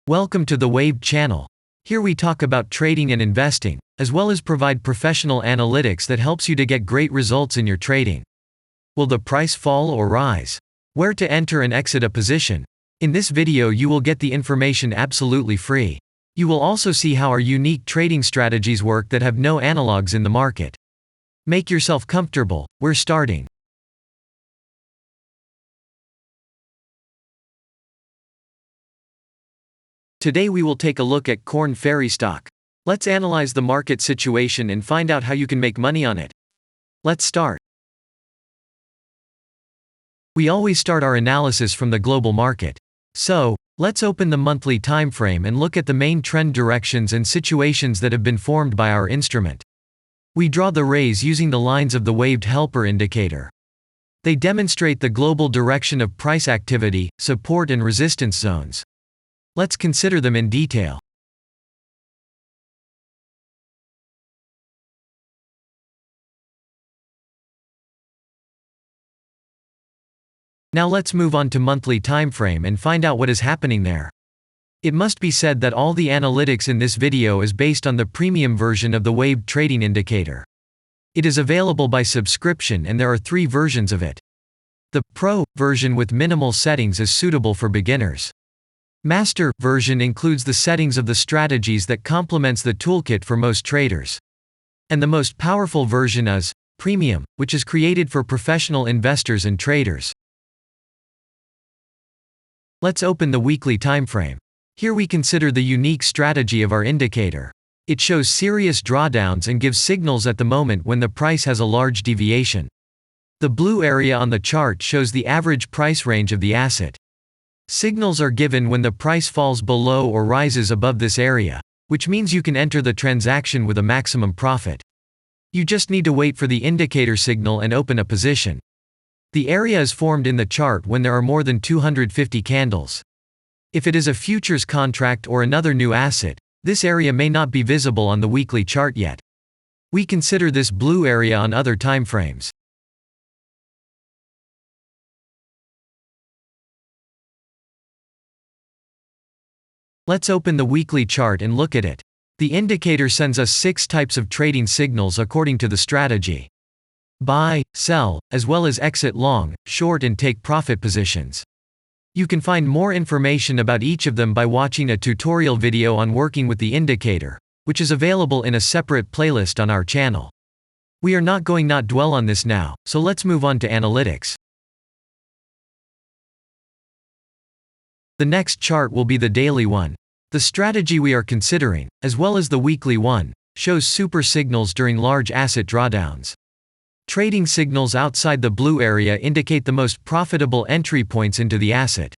Welcome to the Waved channel. Here we talk about trading and investing, as well as provide professional analytics that helps you to get great results in your trading. Will the price fall or rise? Where to enter and exit a position? In this video you will get the information absolutely free. You will also see how our unique trading strategies work that have no analogs in the market. Make yourself comfortable, we're starting. Today we will take a look at Korn Ferry stock. Let's analyze the market situation and find out how you can make money on it. Let's start. We always start our analysis from the global market. So, let's open the monthly time frame and look at the main trend directions and situations that have been formed by our instrument. We draw the rays using the lines of the waved helper indicator. They demonstrate the global direction of price activity, support and resistance zones. Let's consider them in detail. Now let's move on to monthly time frame and find out what is happening there. It must be said that all the analytics in this video is based on the premium version of the waved trading indicator. It is available by subscription and there are 3 versions of it. The Pro version with minimal settings is suitable for beginners. Master version includes the settings of the strategies that complements the toolkit for most traders. And the most powerful version is Premium, which is created for professional investors and traders. Let's open the weekly time frame. Here we consider the unique strategy of our indicator. It shows serious drawdowns and gives signals at the moment when the price has a large deviation. The blue area on the chart shows the average price range of the asset. Signals are given when the price falls below or rises above this area, which means you can enter the transaction with a maximum profit. You just need to wait for the indicator signal and open a position. The area is formed in the chart when there are more than 250 candles. If it is a futures contract or another new asset, this area may not be visible on the weekly chart yet. We consider this blue area on other time frames. Let's open the weekly chart and look at it. The indicator sends us 6 types of trading signals according to the strategy. Buy, sell, as well as exit long, short and take profit positions. You can find more information about each of them by watching a tutorial video on working with the indicator, which is available in a separate playlist on our channel. We are not going to dwell on this now, so let's move on to analytics. The next chart will be the daily one. The strategy we are considering, as well as the weekly one, shows super signals during large asset drawdowns. Trading signals outside the blue area indicate the most profitable entry points into the asset.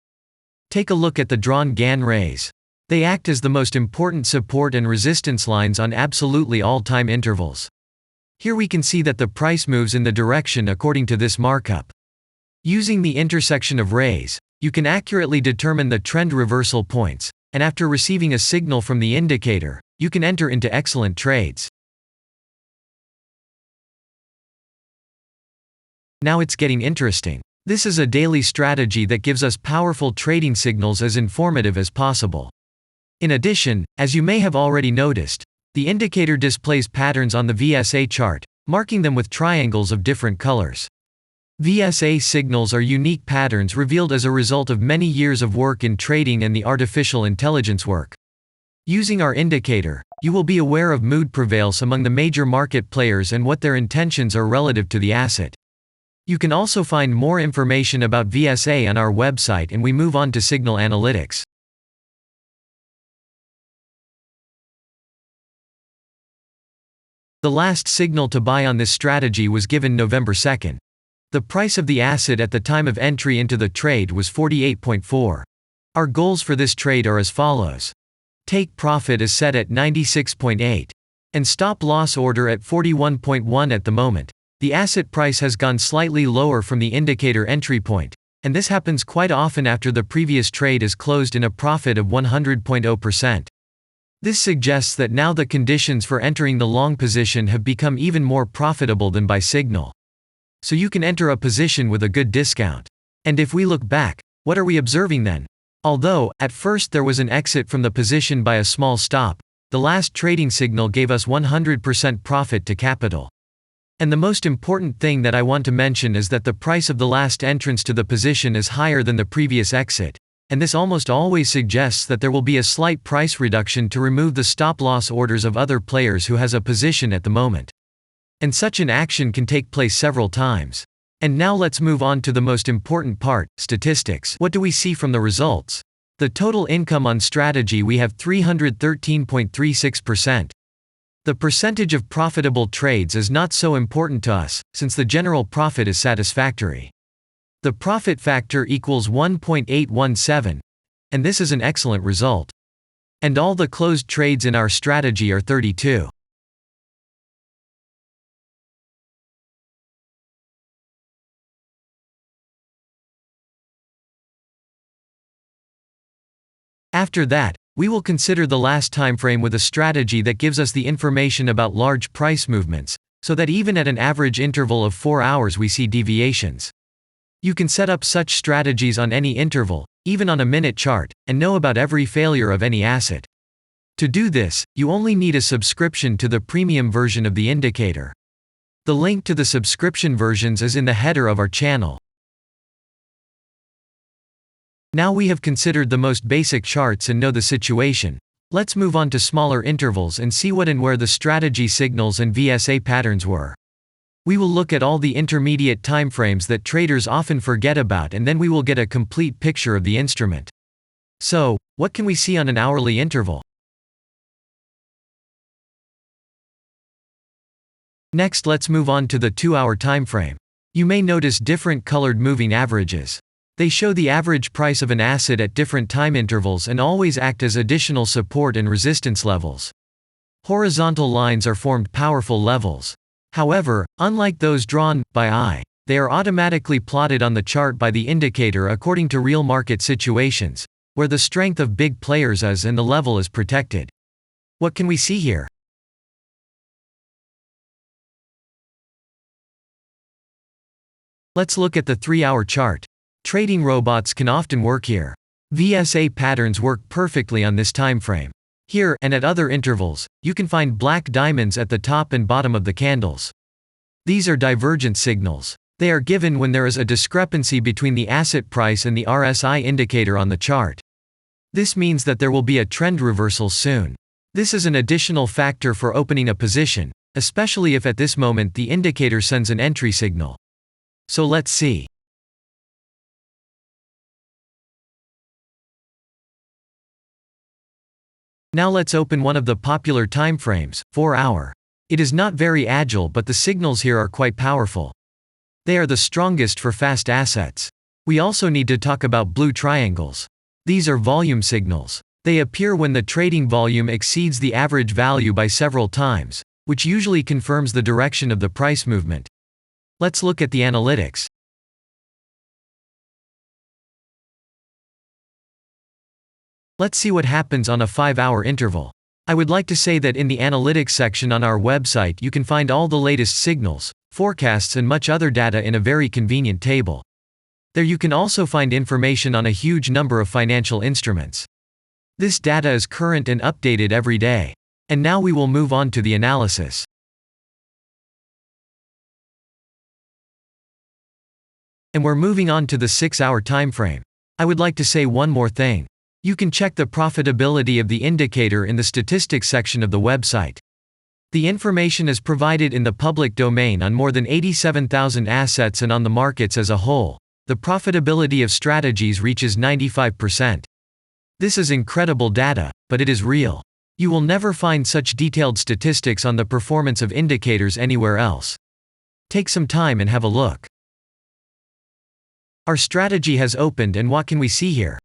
Take a look at the drawn Gann rays. They act as the most important support and resistance lines on absolutely all time intervals. Here we can see that the price moves in the direction according to this markup. Using the intersection of rays, you can accurately determine the trend reversal points, and after receiving a signal from the indicator, you can enter into excellent trades. Now it's getting interesting. This is a daily strategy that gives us powerful trading signals as informative as possible. In addition, as you may have already noticed, the indicator displays patterns on the VSA chart, marking them with triangles of different colors. VSA signals are unique patterns revealed as a result of many years of work in trading and the artificial intelligence work. Using our indicator, you will be aware of mood prevails among the major market players and what their intentions are relative to the asset. You can also find more information about VSA on our website, and we move on to signal analytics. The last signal to buy on this strategy was given November 2nd. The price of the asset at the time of entry into the trade was 48.4. Our goals for this trade are as follows. Take profit is set at 96.8. And stop loss order at 41.1 at the moment. The asset price has gone slightly lower from the indicator entry point, and this happens quite often after the previous trade is closed in a profit of 100.0%. This suggests that now the conditions for entering the long position have become even more profitable than by signal. So you can enter a position with a good discount. And if we look back, what are we observing then? Although, at first there was an exit from the position by a small stop, the last trading signal gave us 100% profit to capital. And the most important thing that I want to mention is that the price of the last entrance to the position is higher than the previous exit, and this almost always suggests that there will be a slight price reduction to remove the stop-loss orders of other players who has a position at the moment. And such an action can take place several times. And now let's move on to the most important part, statistics. What do we see from the results? The total income on strategy, we have 313.36%. The percentage of profitable trades is not so important to us, since the general profit is satisfactory. The profit factor equals 1.817, and this is an excellent result. And all the closed trades in our strategy are 32. After that, we will consider the last time frame with a strategy that gives us the information about large price movements, so that even at an average interval of 4 hours we see deviations. You can set up such strategies on any interval, even on a minute chart, and know about every failure of any asset. To do this, you only need a subscription to the premium version of the indicator. The link to the subscription versions is in the header of our channel. Now we have considered the most basic charts and know the situation. Let's move on to smaller intervals and see what and where the strategy signals and VSA patterns were. We will look at all the intermediate timeframes that traders often forget about, and then we will get a complete picture of the instrument. So, what can we see on an hourly interval? Next, let's move on to the 2-hour timeframe. You may notice different colored moving averages. They show the average price of an asset at different time intervals and always act as additional support and resistance levels. Horizontal lines are formed powerful levels. However, unlike those drawn by eye, they are automatically plotted on the chart by the indicator according to real market situations, where the strength of big players is and the level is protected. What can we see here? Let's look at the 3-hour chart. Trading robots can often work here. VSA patterns work perfectly on this time frame. Here, and at other intervals, you can find black diamonds at the top and bottom of the candles. These are divergent signals. They are given when there is a discrepancy between the asset price and the RSI indicator on the chart. This means that there will be a trend reversal soon. This is an additional factor for opening a position, especially if at this moment the indicator sends an entry signal. So let's see. Now let's open one of the popular timeframes, 4-hour. It is not very agile, but the signals here are quite powerful. They are the strongest for fast assets. We also need to talk about blue triangles. These are volume signals. They appear when the trading volume exceeds the average value by several times, which usually confirms the direction of the price movement. Let's look at the analytics. Let's see what happens on a 5-hour interval. I would like to say that in the analytics section on our website you can find all the latest signals, forecasts and much other data in a very convenient table. There you can also find information on a huge number of financial instruments. This data is current and updated every day. And now we will move on to the analysis. And we're moving on to the 6-hour timeframe. I would like to say one more thing. You can check the profitability of the indicator in the statistics section of the website. The information is provided in the public domain on more than 87,000 assets, and on the markets as a whole, the profitability of strategies reaches 95%. This is incredible data, but it is real. You will never find such detailed statistics on the performance of indicators anywhere else. Take some time and have a look. Our strategy has opened, and what can we see here?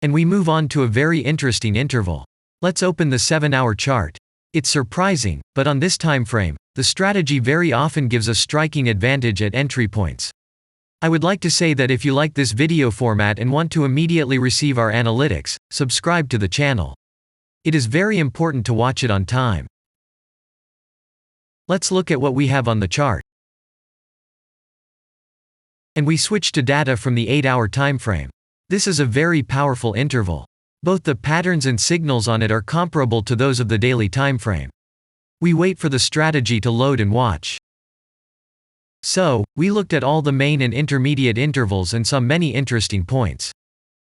And we move on to a very interesting interval. Let's open the 7-hour chart. It's surprising, but on this time frame, the strategy very often gives a striking advantage at entry points. I would like to say that if you like this video format and want to immediately receive our analytics, subscribe to the channel. It is very important to watch it on time. Let's look at what we have on the chart. And we switched to data from the 8-hour time frame. This is a very powerful interval. Both the patterns and signals on it are comparable to those of the daily time frame. We wait for the strategy to load and watch. So, we looked at all the main and intermediate intervals and saw many interesting points.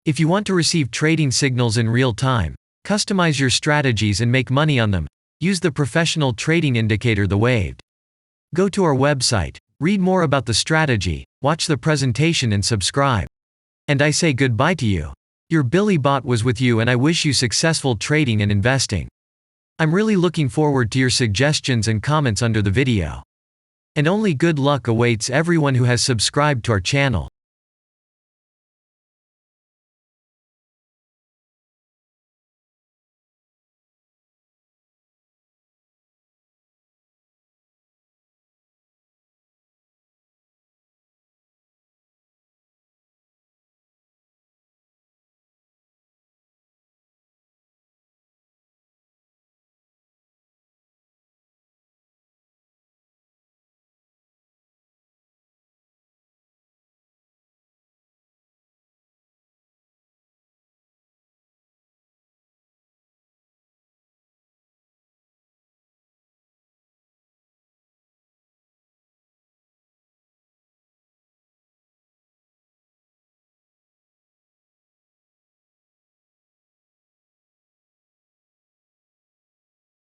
If you want to receive trading signals in real time, customize your strategies and make money on them, use the professional trading indicator The Waved. Go to our website, read more about the strategy, watch the presentation and subscribe. And I say goodbye to you. Your Billy Bot was with you and I wish you successful trading and investing. I'm really looking forward to your suggestions and comments under the video. And only good luck awaits everyone who has subscribed to our channel.